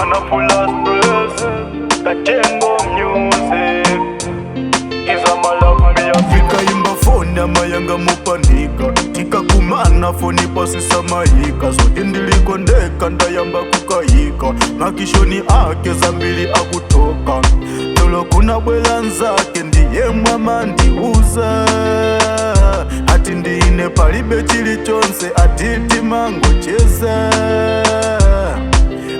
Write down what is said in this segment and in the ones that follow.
man a full of stress. Kajengo music Iza malove me a Fika imba phone amayanga mupanika Tika kumana phone pasisa maika Zote ndilikondeka ndayamba kukayika Makishoni ake zambili akutoka Tolo kuna bwela nzake ndiye mwama ndiuza Ati ndiine palibe chili chonse atiti mango cheza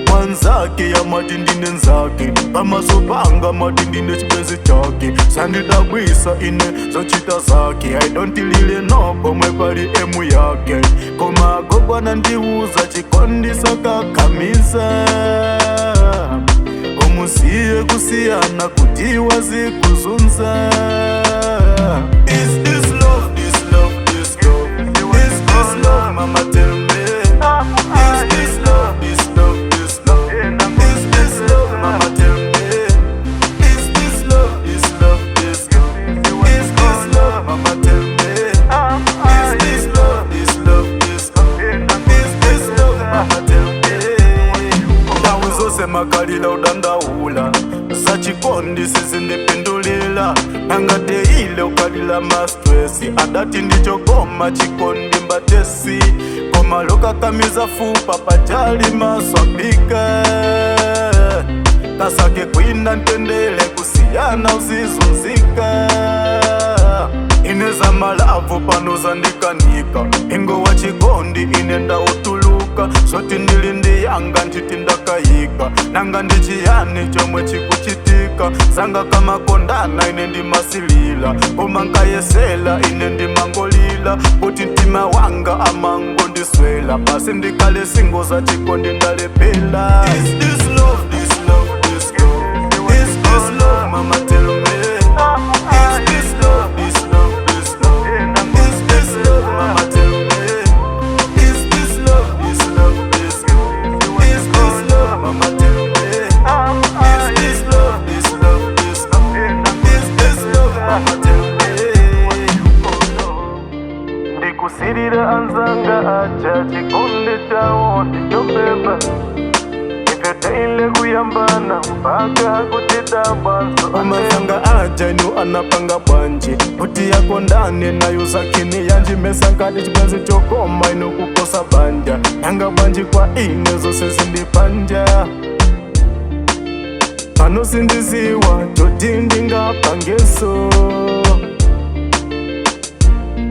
Mwanzake ya matindine nzake Pamasopanga matindine chipenzi chake Sandidabwisa ine zochita zake I don't lile noko mwepali emu yake Koma gogwana ndiuza chikondisa kakamiza Omusiye kusiyana kutiwa zikuzunza Is this love, this love, this love Is this love, mama tell me Is this love, this love, this love Is this love, mama tell me Is this love, this love, this love Is this love, mama tell me Is this love, this love, this love Is this love, mama tell me Ndawu zose makalila udandaula Zachikondi sizindipindulila Nangate ile ukalila mastresi Adati ndichokoma chikondi mbatesi Koma loka kamiza fupa pachali maswapika Kasake kwina ntendele kusiyana uzizunzika Ineza malavu panoza ndikanika Ingo wa chikondi inenda utuluka Soti ndilindi yanga ntiti ndakayika Nanga ndichiyani chomwe chikuchitika Zanga kama kondana ine ndi masilila Koma nkayesela ine ndi mangolila Kuti ntima wanga amango ndiswela Basi ndikale singo za chikondi ndalepela Is this love, this love, this love Is this love, mama tell me Is this love, this love, this love Is this love, mama tell me Is this love, this love, this love Is this love, mama tell me Is this love, this love, this love Is this love, mama tell me Ndikusirira anzanga acha chikondi chawo ndichobeba Ifyoteile kuyambana mpaka kutida banzo Amazanga aja inu anapanga bwanji Kuti yako ndane nayo zakini yanji Mesankati chipenzi chokoma inu kukosa banja Nanga bwanji kwa ine zose zindipanja Pano sindiziwa chotindi ngapangeso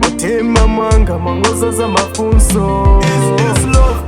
Mutima mwanga mwangoza za mafunso Is this love?